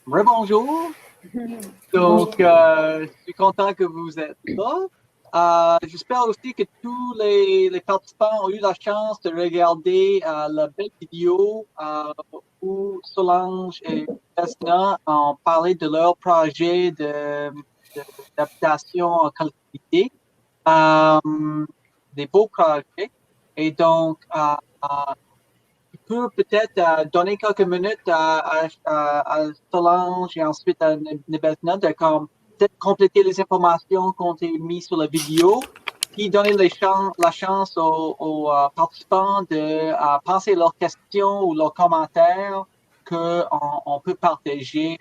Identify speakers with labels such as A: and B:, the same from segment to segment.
A: Rebonjour. Donc, je suis content que vous êtes là. J'espère aussi que tous les participants ont eu la chance de regarder la belle vidéo où Solange et Vesna ont parlé de leur projet d'habitation en collectivité. Des beaux projets. Et donc, tu peux peut-être donner quelques minutes à Solange et ensuite à Nebezna de peut-être compléter les informations qu'on a mises sur la vidéo, puis donner la chance aux participants de passer leurs questions ou leurs commentaires qu'on peut partager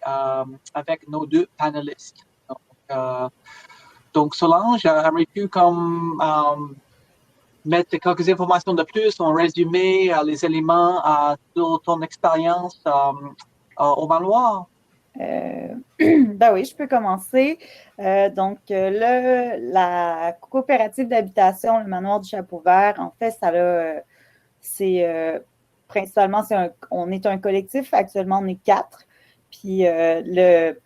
A: avec nos deux panélistes. Donc Solange, aimerais-tu mettre quelques informations de plus, en résumé, les éléments sur ton expérience au manoir?
B: Ben oui, je peux commencer. La coopérative d'habitation, le manoir du Chapeau Vert, en fait, principalement, on est un collectif. Actuellement, on est 4. Puis ce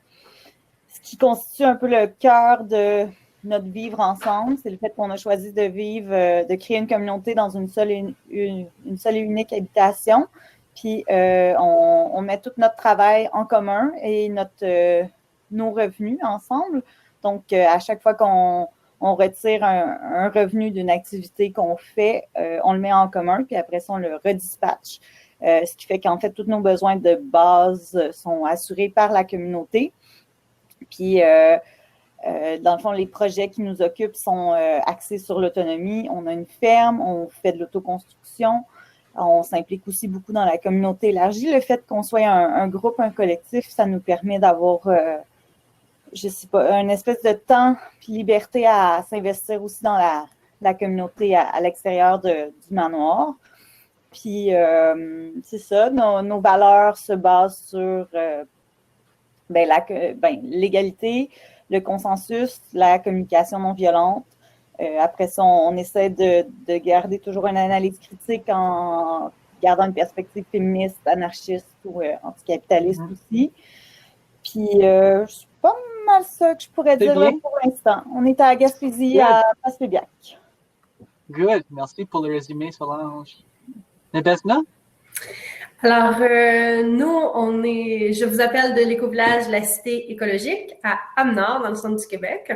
B: qui constitue un peu le cœur de notre vivre ensemble, c'est le fait qu'on a choisi de créer une communauté dans une seule et unique habitation. Puis, on met tout notre travail en commun et nos revenus ensemble. Donc, à chaque fois qu'on retire un revenu d'une activité qu'on fait, on le met en commun, puis après ça, on le redispatche. Ce qui fait qu'en fait, tous nos besoins de base sont assurés par la communauté. Puis, dans le fond, les projets qui nous occupent sont axés sur l'autonomie. On a une ferme, on fait de l'autoconstruction. On s'implique aussi beaucoup dans la communauté élargie. Le fait qu'on soit un groupe, un collectif, ça nous permet d'avoir, je sais pas, une espèce de temps puis liberté à s'investir aussi dans la communauté à l'extérieur du manoir. Puis, c'est ça, nos valeurs se basent sur l'égalité, le consensus, la communication non violente. Après ça, on essaie de garder toujours une analyse critique en gardant une perspective féministe, anarchiste ou anticapitaliste aussi. Puis, c'est pas mal ça que je pourrais dire là pour l'instant. On est à Gaspésie, à Place-Pébiac.
A: Good. Merci pour le résumé, Solange. Nebezna?
C: Alors, je vous appelle de l'éco-village La Cité écologique à Amenard, dans le centre du Québec.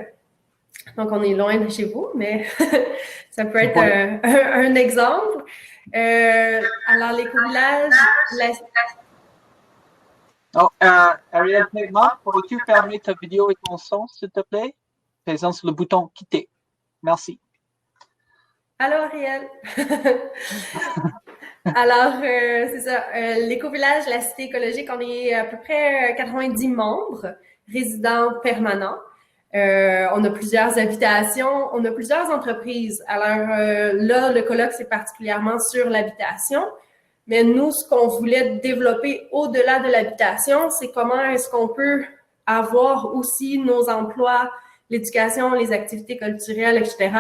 C: Donc, on est loin de chez vous, mais ça peut être un exemple. Alors, l'éco-village...
A: Ariel Pegman, pourrais-tu fermer ta vidéo et ton son, s'il te plaît? Faisant sur le bouton « Quitter ». Merci.
C: Allô, Ariel. Alors, c'est ça. L'éco-village La Cité écologique, on est à peu près 90 membres, résidents permanents. On a plusieurs habitations, on a plusieurs entreprises. Alors là, le colloque, c'est particulièrement sur l'habitation. Mais nous, ce qu'on voulait développer au-delà de l'habitation, c'est comment est-ce qu'on peut avoir aussi nos emplois, l'éducation, les activités culturelles, etc.,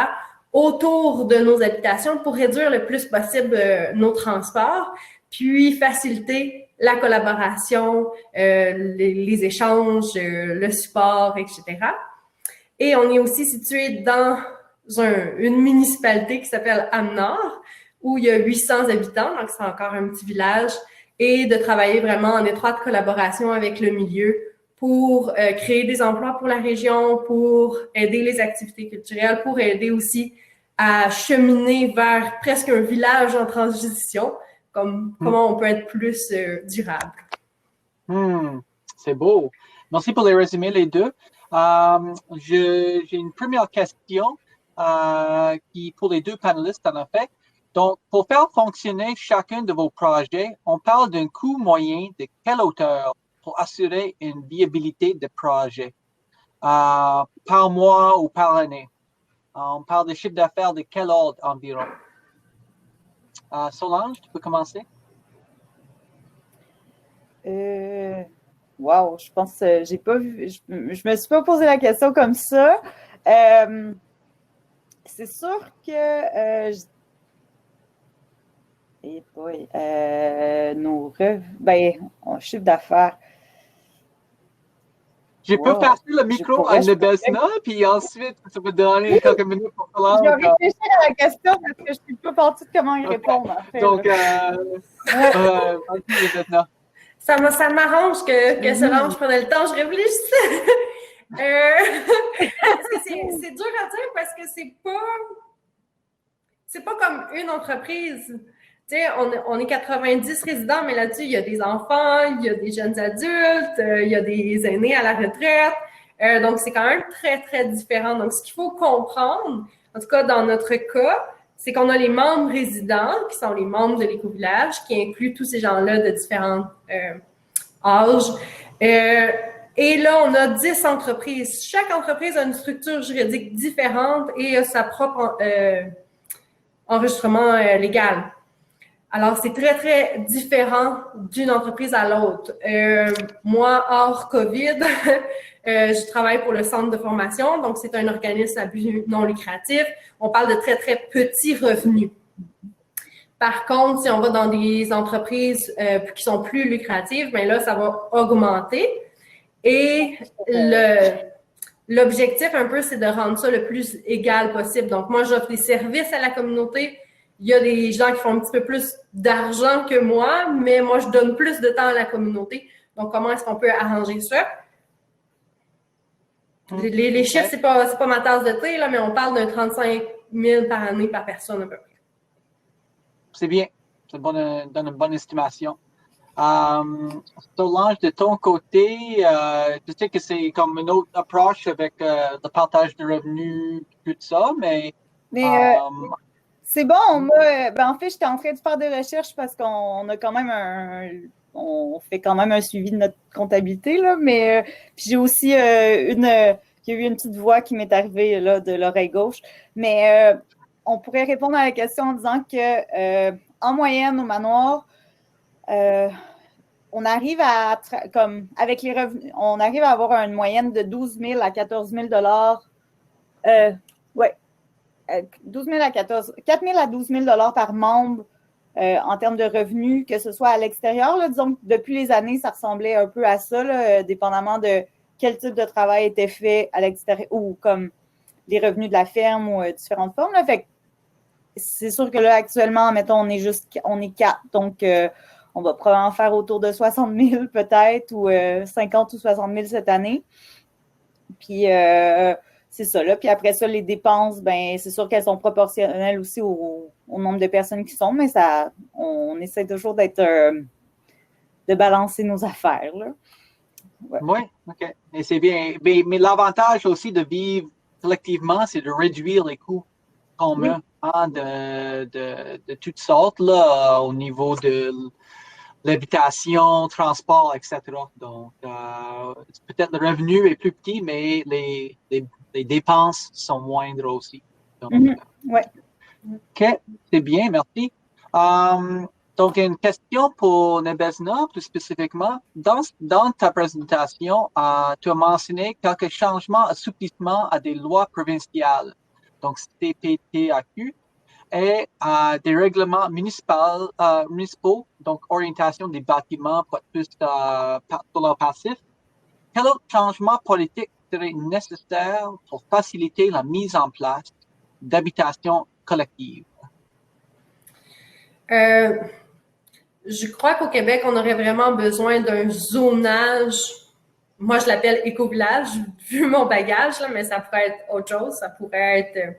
C: autour de nos habitations pour réduire le plus possible nos transports, puis faciliter la collaboration, les échanges, le support, etc. Et on est aussi situé dans une municipalité qui s'appelle Amenard, où il y a 800 habitants, donc c'est encore un petit village, et de travailler vraiment en étroite collaboration avec le milieu pour créer des emplois pour la région, pour aider les activités culturelles, pour aider aussi à cheminer vers presque un village en transition, comment on peut être plus durable.
A: C'est beau. Merci pour les résumés, les deux. J'ai une première question pour les deux panélistes, en effet. Donc, pour faire fonctionner chacun de vos projets, on parle d'un coût moyen de quelle hauteur pour assurer une viabilité de projet par mois ou par année? On parle de chiffre d'affaires de quel ordre environ? Solange, tu peux commencer?
B: Wow, je pense que j'ai pas vu, je me suis pas posé la question comme ça. C'est sûr que chiffre d'affaires.
A: Je peux
B: Wow.
A: passer le micro
B: pourrais,
A: à
B: je
A: Nebezna, puis ensuite, tu peux donner quelques minutes pour
B: Je vais
A: Solange.
B: réfléchir à la question parce que je ne suis pas partie de comment y
A: Ok.
B: répondre, en fait.
A: Donc,
B: Ouais.
A: vas-y, Nebezna.
C: Ça m'arrange que Solange prenait le temps, je réfléchissais. C'est dur à dire parce que c'est pas comme une entreprise. Tu sais, on est 90 résidents, mais là-dessus, il y a des enfants, il y a des jeunes adultes, il y a des aînés à la retraite. Donc, c'est quand même très, très différent. Donc, ce qu'il faut comprendre, en tout cas dans notre cas, c'est qu'on a les membres résidents, qui sont les membres de l'éco-village, qui incluent tous ces gens-là de différents âges. Et là, on a 10 entreprises. Chaque entreprise a une structure juridique différente et a sa propre enregistrement légal. Alors, c'est très, très différent d'une entreprise à l'autre. Moi, hors COVID, je travaille pour le Centre de formation, donc c'est un organisme à but non lucratif. On parle de très, très petits revenus. Par contre, si on va dans des entreprises qui sont plus lucratives, bien là, ça va augmenter. Et l'objectif, un peu, c'est de rendre ça le plus égal possible. Donc, moi, j'offre des services à la communauté. Il y a des gens qui font un petit peu plus d'argent que moi, mais moi, je donne plus de temps à la communauté. Donc, comment est-ce qu'on peut arranger ça? Les chiffres, c'est pas ma tasse de thé, là, mais on parle d'un 35 000 par année par personne, à peu près.
A: C'est bien. Ça donne une bonne estimation. Solange, de ton côté, je sais que c'est comme une autre approche avec le partage de revenus, tout ça, mais
B: c'est bon, en fait, j'étais en train de faire des recherches parce qu'on a quand même on fait quand même un suivi de notre comptabilité, là, mais puis j'ai aussi il y a eu une petite voix qui m'est arrivée là, de l'oreille gauche, mais on pourrait répondre à la question en disant que en moyenne, au manoir, on arrive avec les revenus, on arrive à avoir une moyenne de 12 000 à 14 000 12 000 à 4 000 à 12 000 par membre en termes de revenus, que ce soit à l'extérieur. Là, disons que depuis les années, ça ressemblait un peu à ça, là, dépendamment de quel type de travail était fait à l'extérieur ou comme les revenus de la ferme ou différentes formes. Là. Fait que c'est sûr que là, actuellement, mettons, on est 4. Donc, on va probablement faire autour de 60 000 peut-être ou 50 ou 60 000 cette année. Puis, c'est ça. Là. Puis après ça, les dépenses, ben c'est sûr qu'elles sont proportionnelles aussi au nombre de personnes qui sont, mais on essaie toujours de balancer nos affaires. Là.
A: Ouais. Oui, OK. Et c'est bien. Mais l'avantage aussi de vivre collectivement, c'est de réduire les coûts communs de toutes sortes là, au niveau de l'habitation, transport, etc. Donc, peut-être le revenu est plus petit, mais les dépenses sont moindres aussi. Donc,
B: ouais.
A: OK, c'est bien, merci. Donc, une question pour Nebezna, plus spécifiquement. Dans ta présentation, tu as mentionné quelques changements, assouplissements à des lois provinciales, donc CPTAQ, et des règlements municipaux, donc orientation des bâtiments pour être plus solar passif. Quel autre changement politique serait nécessaire pour faciliter la mise en place d'habitations collectives?
C: Je crois qu'au Québec, on aurait vraiment besoin d'un zonage. Moi, je l'appelle éco-village, vu mon bagage, là, mais ça pourrait être autre chose. Ça pourrait être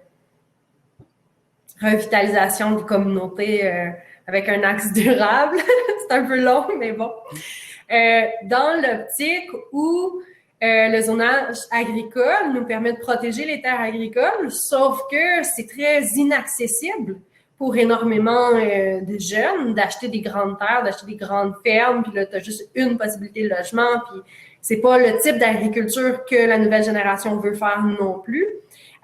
C: revitalisation des communautés avec un axe durable. C'est un peu long, mais bon. Dans l'optique où le zonage agricole nous permet de protéger les terres agricoles, sauf que c'est très inaccessible pour énormément de jeunes d'acheter des grandes terres, d'acheter des grandes fermes, puis là, tu as juste une possibilité de logement, puis c'est pas le type d'agriculture que la nouvelle génération veut faire non plus.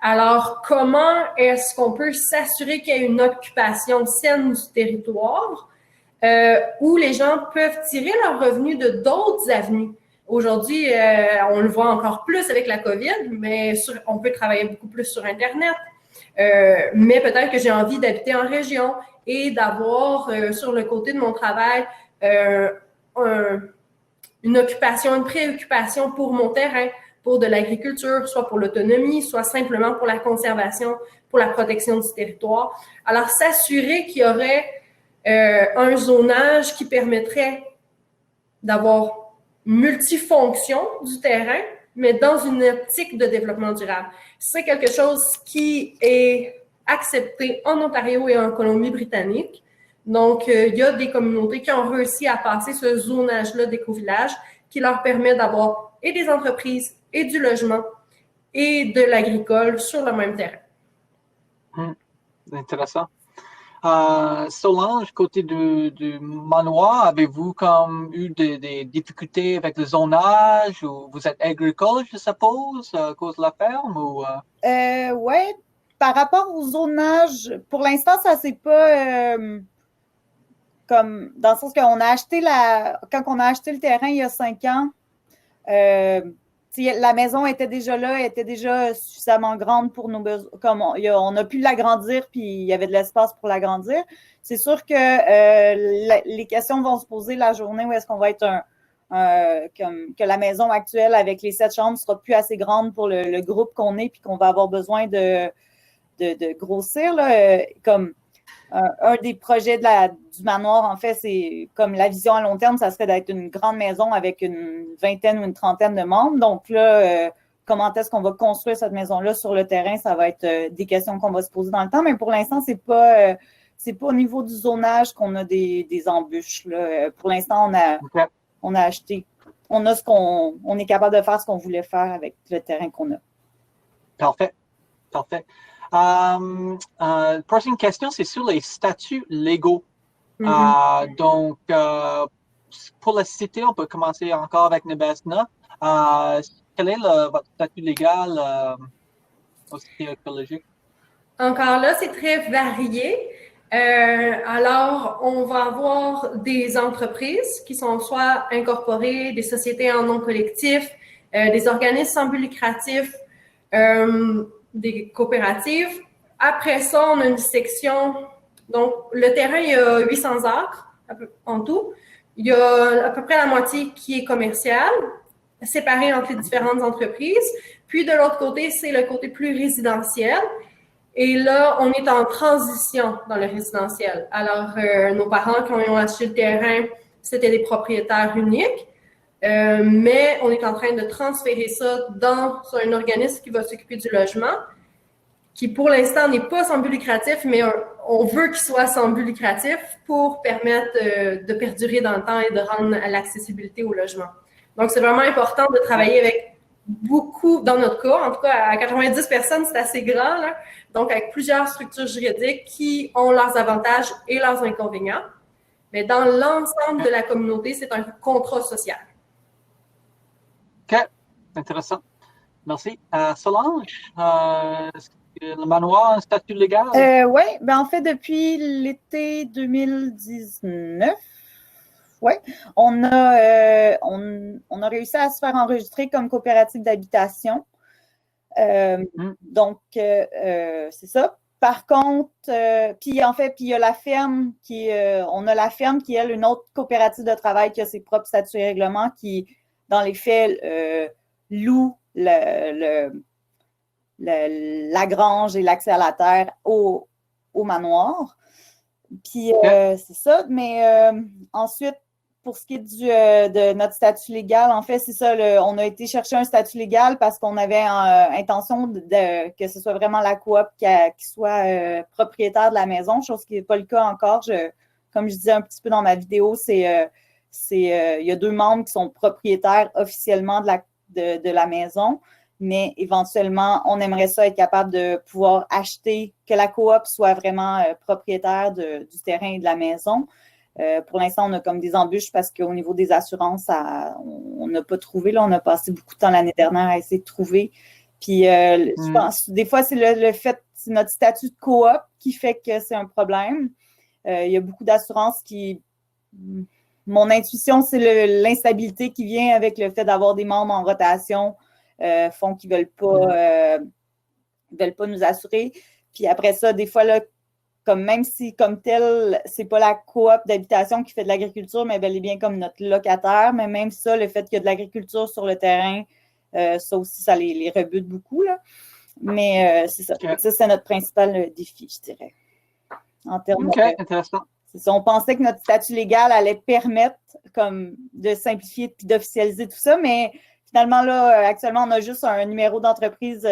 C: Alors, comment est-ce qu'on peut s'assurer qu'il y ait une occupation saine du territoire où les gens peuvent tirer leurs revenus de d'autres avenues? Aujourd'hui, on le voit encore plus avec la COVID, mais on peut travailler beaucoup plus sur Internet. Mais peut-être que j'ai envie d'habiter en région et d'avoir sur le côté de mon travail une occupation, une préoccupation pour mon terrain, pour de l'agriculture, soit pour l'autonomie, soit simplement pour la conservation, pour la protection du territoire. Alors, s'assurer qu'il y aurait un zonage qui permettrait d'avoir multifonction du terrain, mais dans une optique de développement durable. C'est quelque chose qui est accepté en Ontario et en Colombie-Britannique. Donc, il y a des communautés qui ont réussi à passer ce zonage-là d'éco-village qui leur permet d'avoir et des entreprises et du logement et de l'agricole sur le même terrain.
A: Intéressant. Solange, côté du manoir, avez-vous comme eu des difficultés avec le zonage ou vous êtes agricole, je suppose, à cause de la ferme ou
B: Ouais, par rapport au zonage, pour l'instant, ça c'est pas comme dans le sens qu'on a acheté quand on a acheté le terrain il y a 5 ans, la maison était déjà là, elle était déjà suffisamment grande pour nos besoins. Comme on a pu l'agrandir, puis il y avait de l'espace pour l'agrandir. C'est sûr que les questions vont se poser la journée où est-ce qu'on va être que la maison actuelle avec les 7 chambres sera plus assez grande pour le groupe qu'on est, puis qu'on va avoir besoin de grossir. Là, comme un des projets du manoir, en fait, c'est comme la vision à long terme, ça serait d'être une grande maison avec une vingtaine ou une trentaine de membres. Donc là, comment est-ce qu'on va construire cette maison-là sur le terrain? Ça va être des questions qu'on va se poser dans le temps, mais pour l'instant, c'est pas au niveau du zonage qu'on a des embûches. Là. Pour l'instant, on a acheté, on est capable de faire ce qu'on voulait faire avec le terrain qu'on a.
A: Parfait. Prochaine question, c'est sur les statuts légaux. Donc, pour la cité, on peut commencer encore avec Nebezna. Quel est votre statut légal au cité écologique?
C: Encore là, c'est très varié. Alors, on va avoir des entreprises qui sont soit incorporées, des sociétés en nom collectif, des organismes sans but lucratif, des coopératives. Après ça, on a une section. Donc, le terrain, il y a 800 acres en tout. Il y a à peu près la moitié qui est commerciale, séparée entre les différentes entreprises. Puis, de l'autre côté, c'est le côté plus résidentiel. Et là, on est en transition dans le résidentiel. Alors, nos parents, quand ils ont acheté le terrain, c'était des propriétaires uniques. Mais on est en train de transférer ça dans un organisme qui va s'occuper du logement, qui pour l'instant n'est pas sans but lucratif, mais on veut qu'il soit sans but lucratif pour permettre de perdurer dans le temps et de rendre l'accessibilité au logement. Donc, c'est vraiment important de travailler avec beaucoup, dans notre cas, en tout cas à 90 personnes, c'est assez grand, là. Donc avec plusieurs structures juridiques qui ont leurs avantages et leurs inconvénients. Mais dans l'ensemble de la communauté, c'est un contrat social.
A: OK, intéressant. Merci. Solange, est-ce que le manoir a un statut légal?
B: Oui, ben en fait, depuis l'été 2019, ouais, on a réussi à se faire enregistrer comme coopérative d'habitation. Donc, c'est ça. Par contre, puis en fait, puis il y a la ferme on a la ferme qui est une autre coopérative de travail qui a ses propres statuts et règlements qui, dans les faits, loue la grange et l'accès à la terre au manoir. Puis c'est ça. Mais ensuite, pour ce qui est de notre statut légal, en fait, c'est ça, on a été chercher un statut légal parce qu'on avait intention que ce soit vraiment la coop qui soit propriétaire de la maison, chose qui n'est pas le cas encore. Comme je disais un petit peu dans ma vidéo, il y a 2 membres qui sont propriétaires officiellement de la maison, mais éventuellement, on aimerait ça être capable de pouvoir acheter, que la coop soit vraiment propriétaire du terrain et de la maison. Pour l'instant, on a comme des embûches parce qu'au niveau des assurances, on n'a pas trouvé. Là, on a passé beaucoup de temps l'année dernière à essayer de trouver. Puis, je pense, des fois, c'est le fait, c'est notre statut de coop qui fait que c'est un problème. Il y a beaucoup d'assurances mon intuition, c'est l'instabilité qui vient avec le fait d'avoir des membres en rotation, font qu'ils ne veulent pas nous assurer. Puis après ça, des fois, là, comme même si, comme tel, c'est pas la coop d'habitation qui fait de l'agriculture, mais bel et bien comme notre locataire. Mais même ça, le fait qu'il y a de l'agriculture sur le terrain, ça aussi, ça les rebute beaucoup, là. Mais c'est ça.
A: OK.
B: Ça, c'est notre principal défi, je dirais. En termes
A: OK, intéressant.
B: c'est ça. On pensait que notre statut légal allait permettre comme de simplifier et d'officialiser tout ça, mais finalement, là, actuellement, on a juste un numéro d'entreprise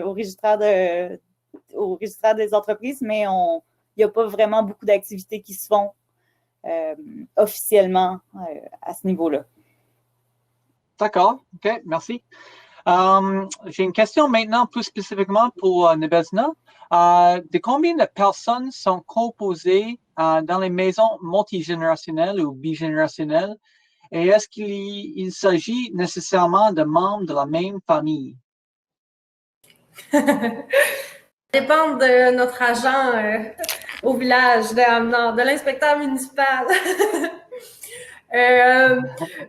B: au registraire des entreprises, mais il n'y a pas vraiment beaucoup d'activités qui se font officiellement à ce niveau-là.
A: D'accord. OK, merci. J'ai une question maintenant plus spécifiquement pour Nebezna. De combien de personnes sont composées dans les maisons multigénérationnelles ou bigénérationnelles et est-ce qu'il s'agit nécessairement de membres de la même famille?
C: Ça dépend de notre agent au village de l'inspecteur municipal.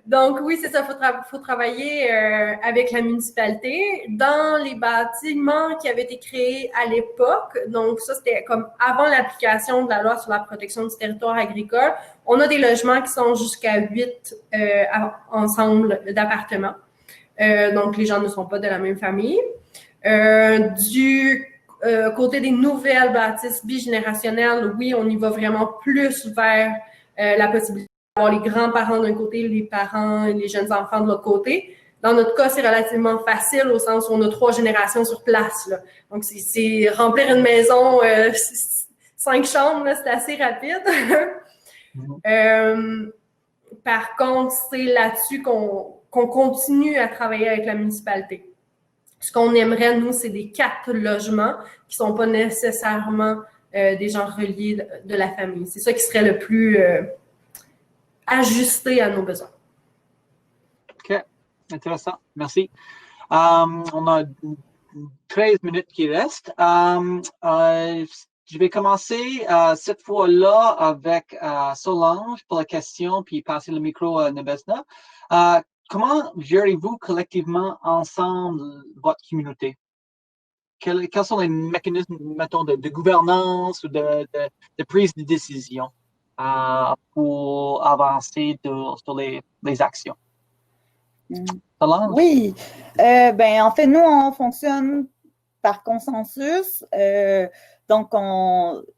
C: Donc oui, c'est ça, faut travailler avec la municipalité. Dans les bâtiments qui avaient été créés à l'époque, donc ça c'était comme avant l'application de la loi sur la protection du territoire agricole, on a des logements qui sont jusqu'à 8 ensemble d'appartements. Donc les gens ne sont pas de la même famille. Côté des nouvelles bâtisses bigénérationnelles, oui, on y va vraiment plus vers la possibilité d'avoir les grands-parents d'un côté, les parents et les jeunes enfants de l'autre côté. Dans notre cas, c'est relativement facile au sens où on a 3 générations sur place, là. Donc, c'est remplir une maison, 5 chambres, là, c'est assez rapide. Par contre, c'est là-dessus qu'on continue à travailler avec la municipalité. Ce qu'on aimerait, nous, c'est des 4 logements qui ne sont pas nécessairement des gens reliés de la famille. C'est ça qui serait le plus ajusté à nos besoins.
A: OK, intéressant. Merci. On a 13 minutes qui restent. Je vais commencer cette fois-là avec Solange pour la question, puis passer le micro à Nebezna. Comment gérez-vous collectivement ensemble votre communauté? Quels sont les mécanismes, mettons, de gouvernance ou de prise de décision pour avancer sur les actions? Solange?
B: Oui. En fait, nous, on fonctionne par consensus. Donc,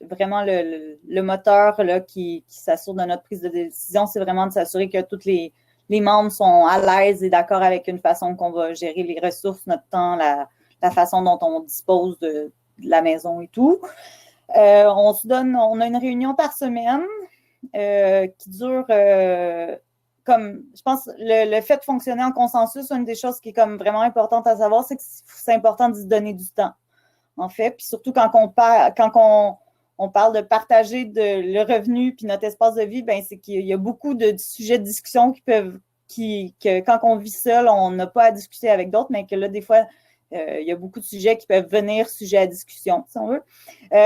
B: vraiment, le moteur là, qui s'assure de notre prise de décision, c'est vraiment de s'assurer que tous les membres sont à l'aise et d'accord avec une façon qu'on va gérer les ressources, notre temps, la façon dont on dispose de la maison et tout. On a une réunion par semaine qui dure comme, je pense, le fait de fonctionner en consensus, une des choses qui est comme vraiment importante à savoir, c'est que c'est important de se donner du temps, en fait. Puis surtout quand on parle de partager le revenu puis notre espace de vie, ben c'est qu'il y a beaucoup de sujets de discussion que quand on vit seul, on n'a pas à discuter avec d'autres, mais que là, des fois, il y a beaucoup de sujets qui peuvent venir sujet à discussion, si on veut.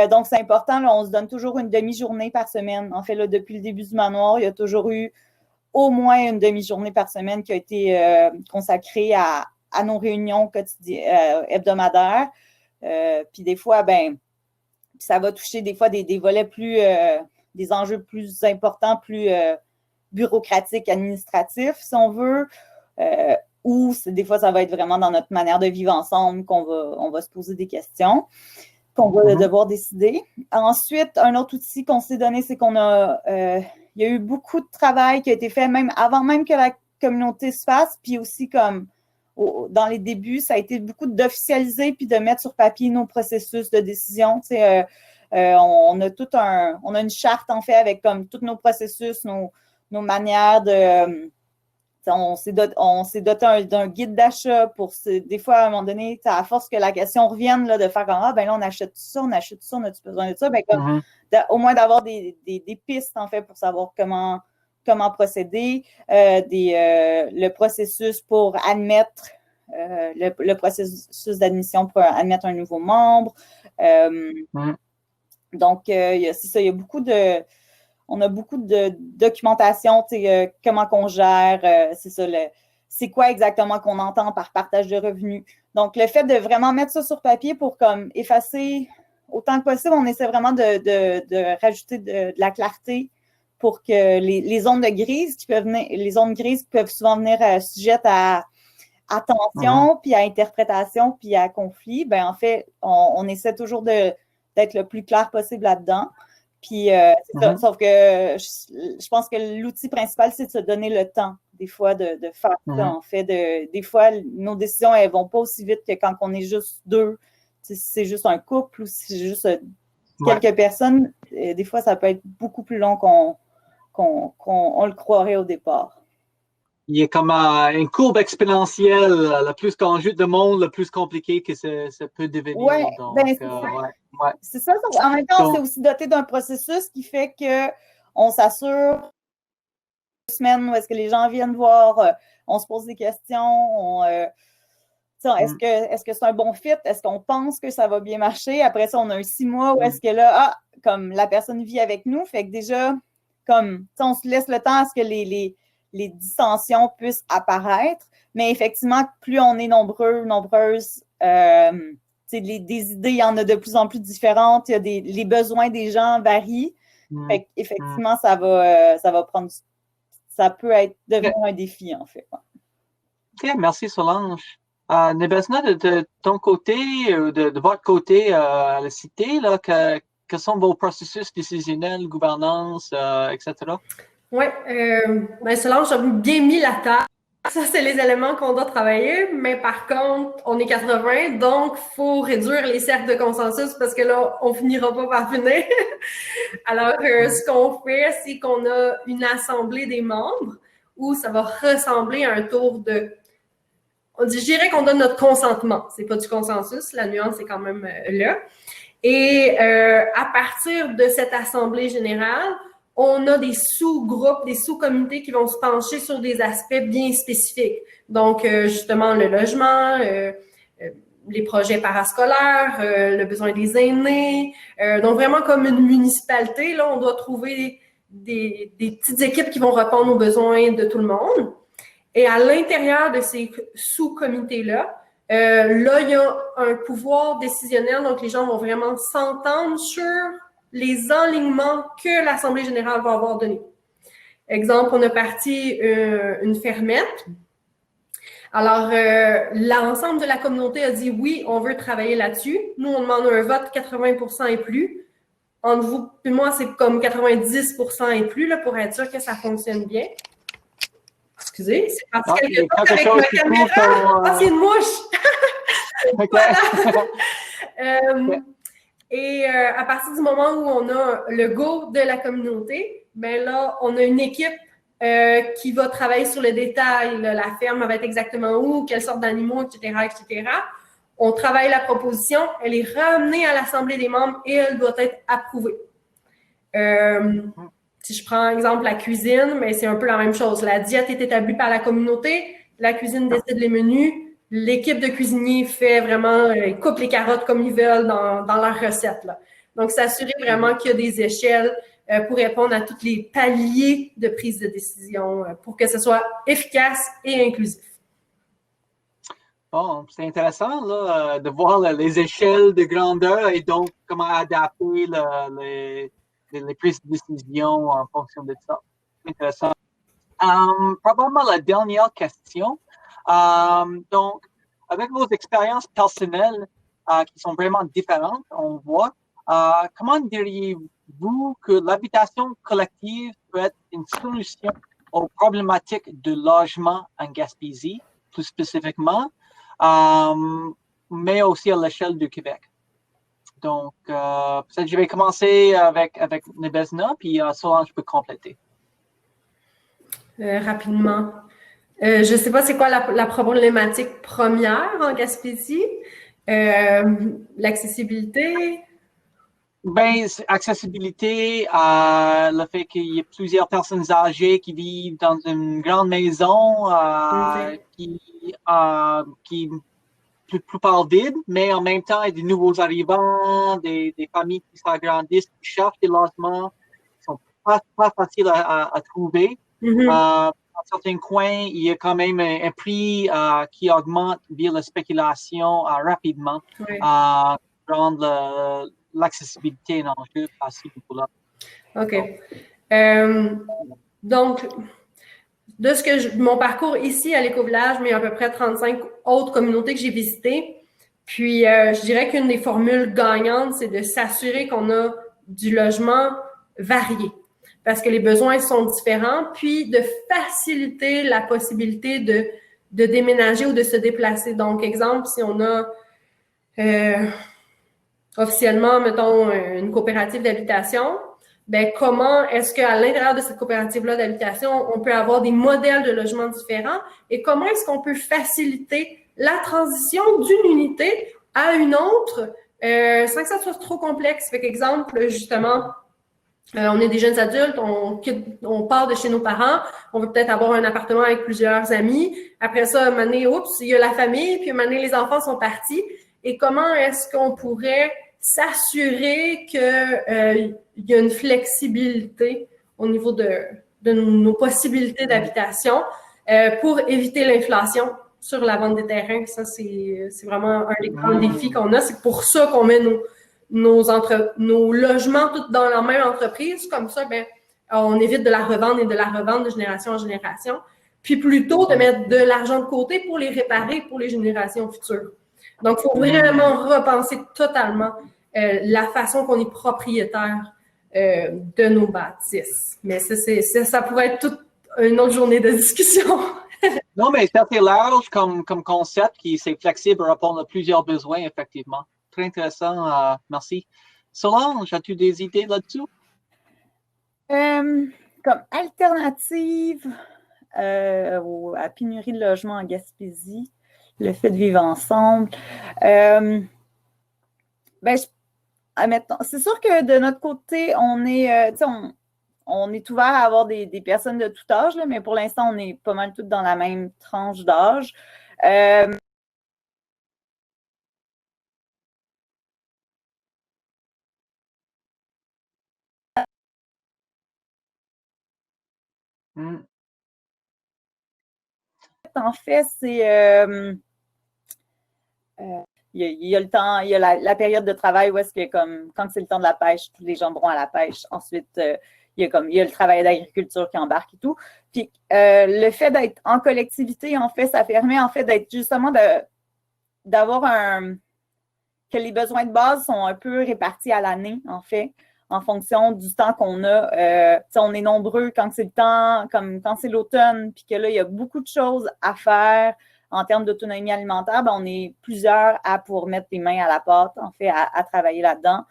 B: Donc, c'est important, là, on se donne toujours une demi-journée par semaine. En fait, là, depuis le début du manoir, il y a toujours eu au moins une demi-journée par semaine qui a été consacrée à nos réunions quotidiennes, hebdomadaires. Puis des fois, ça va toucher des fois des volets des enjeux plus importants, plus bureaucratiques, administratifs, si on veut, ou des fois, ça va être vraiment dans notre manière de vivre ensemble qu'on va se poser des questions, qu'on va devoir décider. Ensuite, un autre outil qu'on s'est donné, c'est il y a eu beaucoup de travail qui a été fait avant même que la communauté se fasse, puis aussi comme dans les débuts, ça a été beaucoup d'officialiser puis de mettre sur papier nos processus de décision. On a une charte en fait avec comme tous nos processus, nos manières de. On s'est doté d'un guide d'achat pour des fois, à un moment donné, à force que la question revienne là, de faire comme là, on achète tout ça, on a-tu besoin de ça? Au moins d'avoir des pistes en fait pour savoir comment procéder, le processus pour admettre le processus d'admission pour admettre un nouveau membre. Donc, c'est ça, il y a on a beaucoup de documentation, comment qu'on gère, c'est ça, c'est quoi exactement qu'on entend par partage de revenus. Donc, le fait de vraiment mettre ça sur papier pour comme effacer autant que possible, on essaie vraiment de rajouter de la clarté pour que les zones grises qui peuvent souvent venir sujettes à tension, puis à interprétation, puis à conflit, ben en fait, on essaie toujours d'être le plus clair possible là-dedans. Puis, c'est ça. Sauf que je pense que l'outil principal, c'est de se donner le temps, des fois, de faire ça, en fait. Des fois, nos décisions, elles vont pas aussi vite que quand on est juste deux. Si c'est juste un couple ou si c'est juste quelques personnes, des fois, ça peut être beaucoup plus long qu'on le croirait au départ.
A: Il y a comme une courbe exponentielle. Le plus qu'on ajoute de monde, le plus compliqué que ça peut devenir.
B: Oui,
A: ben,
B: c'est ça. En même temps, c'est aussi doté d'un processus qui fait qu'on s'assure 2 semaines où est-ce que les gens viennent voir, on se pose des questions, est-ce que c'est un bon fit? Est-ce qu'on pense que ça va bien marcher? Après ça, on a un 6 mois où est-ce que là, comme la personne vit avec nous, fait que déjà, comme, on se laisse le temps à ce que les dissensions puissent apparaître, mais effectivement, plus on est nombreuses, des idées, il y en a de plus en plus différentes, les besoins des gens varient, fait qu'effectivement, ça va prendre, ça peut devenir un défi, en fait.
A: OK, merci Solange. Nebezna, de ton côté, de votre côté à la cité, là, quels sont vos processus décisionnels, gouvernance, etc.?
C: Oui, Solange a bien mis la table. Ça, c'est les éléments qu'on doit travailler, mais par contre, on est 80, donc il faut réduire les cercles de consensus parce que là, on finira pas par finir. Alors, ce qu'on fait, c'est qu'on a une assemblée des membres où ça va ressembler à un tour de... Je dirais qu'on donne notre consentement. C'est pas du consensus, la nuance est quand même là. Et à partir de cette assemblée générale, on a des sous-groupes, des sous-comités qui vont se pencher sur des aspects bien spécifiques. Donc, justement, le logement, les projets parascolaires, le besoin des aînés. Donc, vraiment comme une municipalité, là, on doit trouver des petites équipes qui vont répondre aux besoins de tout le monde. Et à l'intérieur de ces sous-comités-là, là, il y a un pouvoir décisionnel, donc les gens vont vraiment s'entendre sur les enlignements que l'Assemblée générale va avoir donnés. Exemple, on a parti une fermette. Alors, l'ensemble de la communauté a dit oui, on veut travailler là-dessus. Nous, on demande un vote 80% et plus. Entre vous et moi, c'est comme 90% et plus là, pour être sûr que ça fonctionne bien. Excusez, c'est parce que avec ma caméra. C'est une mouche! Voilà. Et à partir du moment où on a le go de la communauté, ben là, on a une équipe qui va travailler sur le détail. Là, la ferme va être exactement où, quelle sorte d'animaux, etc., etc. On travaille la proposition, elle est ramenée à l'Assemblée des membres et elle doit être approuvée. Si je prends exemple la cuisine, mais c'est un peu la même chose. La diète est établie par la communauté, la cuisine décide les menus, l'équipe de cuisiniers fait vraiment, ils coupent les carottes comme ils veulent dans leur recette. Là. Donc, s'assurer vraiment qu'il y a des échelles pour répondre à tous les paliers de prise de décision pour que ce soit efficace et inclusif.
A: Bon, c'est intéressant là, de voir les échelles de grandeur et donc comment adapter les prises de décision en fonction de ça. C'est intéressant. Probablement la dernière question. Donc, avec vos expériences personnelles qui sont vraiment différentes, on voit, comment diriez-vous que l'habitation collective peut être une solution aux problématiques de logement en Gaspésie, plus spécifiquement, mais aussi à l'échelle du Québec? Donc, peut-être je vais commencer avec Nebezna, puis Solange peut compléter.
C: Rapidement. Je ne sais pas c'est quoi la problématique première en Gaspésie. L'accessibilité?
A: Ben, accessibilité, le fait qu'il y ait plusieurs personnes âgées qui vivent dans une grande maison qui plupart vide, mais en même temps, il y a des nouveaux arrivants, des familles qui s'agrandissent, qui cherchent des logements qui sont pas faciles à trouver. Dans certains coins, il y a quand même un prix qui augmente via la spéculation rapidement, rendre l'accessibilité est un enjeu à ce niveau-là.
C: OK. Donc, de mon parcours ici à l'Écovillage, mais à peu près 35 autres communautés que j'ai visitées. Puis, je dirais qu'une des formules gagnantes, c'est de s'assurer qu'on a du logement varié parce que les besoins sont différents, puis de faciliter la possibilité de déménager ou de se déplacer. Donc, exemple, si on a officiellement, mettons, une coopérative d'habitation, ben comment est-ce qu'à l'intérieur de cette coopérative-là d'habitation, on peut avoir des modèles de logement différents et comment est-ce qu'on peut faciliter la transition d'une unité à une autre sans que ça soit trop complexe. Fait qu'exemple, justement, on est des jeunes adultes, on part de chez nos parents, on veut peut-être avoir un appartement avec plusieurs amis. Après ça, un moment donné, oups, il y a la famille, puis un moment donné, les enfants sont partis. Et comment est-ce qu'on pourrait s'assurer qu'il y a une flexibilité au niveau de nos possibilités d'habitation pour éviter l'inflation sur la vente des terrains. Ça, c'est vraiment un des grands défis qu'on a. C'est pour ça qu'on met nos logements tous dans la même entreprise. Comme ça, ben, on évite de la revendre et de la revendre de génération en génération. Puis plutôt de mettre de l'argent de côté pour les réparer pour les générations futures. Donc, il faut vraiment repenser totalement la façon qu'on est propriétaire de nos bâtisses. Mais ça pourrait être toute une autre journée de discussion.
A: Non, mais c'est assez large comme concept, qui c'est flexible pour répondre à plusieurs besoins, effectivement. Très intéressant, merci. Solange, as-tu des idées là-dessus?
B: Comme alternative à pénurie de logements en Gaspésie, le fait de vivre ensemble. C'est sûr que de notre côté, on est ouvert à avoir des personnes de tout âge, là, mais pour l'instant, on est pas mal toutes dans la même tranche d'âge. En fait, c'est il y a le temps, il y a la période de travail où est-ce que quand c'est le temps de la pêche, tous les gens vont à la pêche. Ensuite, il y a le travail d'agriculture qui embarque et tout. Puis le fait d'être en collectivité, en fait, ça permet en fait d'être justement d'avoir que les besoins de base sont un peu répartis à l'année, en fait, en fonction du temps qu'on a. On est nombreux quand c'est le temps, comme quand c'est l'automne, puis que là, il y a beaucoup de choses à faire en termes d'autonomie alimentaire, ben, on est plusieurs à pour mettre les mains à la pâte, en fait, à travailler là-dedans.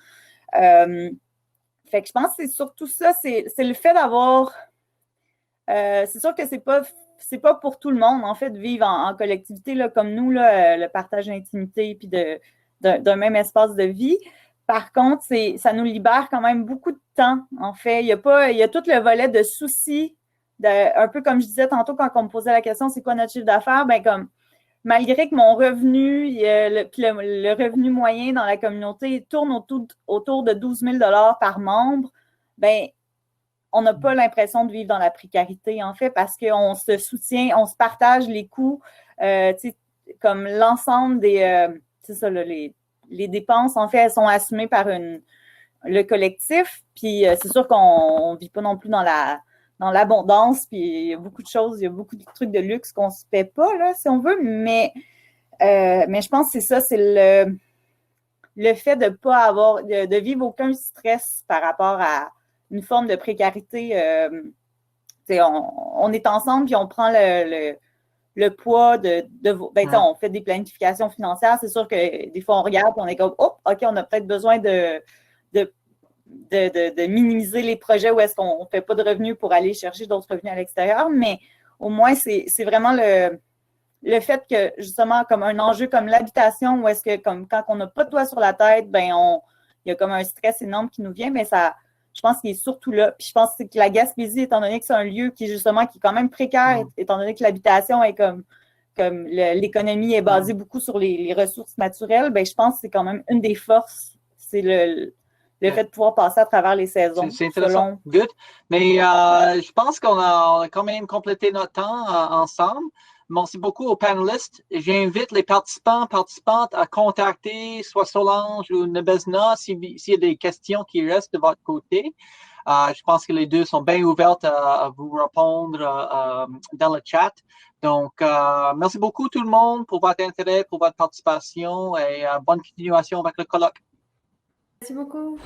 B: Fait que je pense que c'est surtout ça, c'est le fait d'avoir... c'est sûr que c'est pas pour tout le monde, en fait, de vivre en collectivité, là, comme nous, là, le partage d'intimité puis d'un même espace de vie. Par contre, ça nous libère quand même beaucoup de temps, en fait. Il y a tout le volet de soucis, un peu comme je disais tantôt quand on me posait la question, c'est quoi notre chiffre d'affaires? Ben comme malgré que mon revenu, le revenu moyen dans la communauté tourne autour de 12 000 $ par membre, ben on n'a pas l'impression de vivre dans la précarité, en fait, parce qu'on se soutient, on se partage les coûts, comme l'ensemble des... c'est ça, là, les dépenses, en fait, elles sont assumées par le collectif, puis c'est sûr qu'on ne vit pas non plus dans l'abondance, puis il y a beaucoup de choses, il y a beaucoup de trucs de luxe qu'on ne se paie pas, là, si on veut, mais je pense que c'est ça, c'est le fait de ne pas avoir, de vivre aucun stress par rapport à une forme de précarité. On est ensemble, puis on prend le poids on fait des planifications financières. C'est sûr que des fois, on regarde et on est comme, oh, OK, on a peut-être besoin de minimiser les projets où est-ce qu'on ne fait pas de revenus pour aller chercher d'autres revenus à l'extérieur. Mais au moins, c'est vraiment le fait que, justement, comme un enjeu comme l'habitation, où est-ce que, comme quand on n'a pas de toit sur la tête, ben il y a comme un stress énorme qui nous vient, mais ça... Je pense qu'il est surtout là. Puis je pense que la Gaspésie, étant donné que c'est un lieu qui est quand même précaire, étant donné que l'habitation est comme l'économie est basée beaucoup sur les ressources naturelles, ben je pense que c'est quand même une des forces. C'est le fait de pouvoir passer à travers les saisons.
A: C'est intéressant. Good. Mais je pense qu'on a quand même complété notre temps ensemble. Merci beaucoup aux panélistes. J'invite les participantes à contacter soit Solange ou Nebezna s'il y a des questions qui restent de votre côté. Je pense que les deux sont bien ouvertes à vous répondre dans le chat. Donc, merci beaucoup tout le monde pour votre intérêt, pour votre participation et bonne continuation avec le colloque.
C: Merci beaucoup.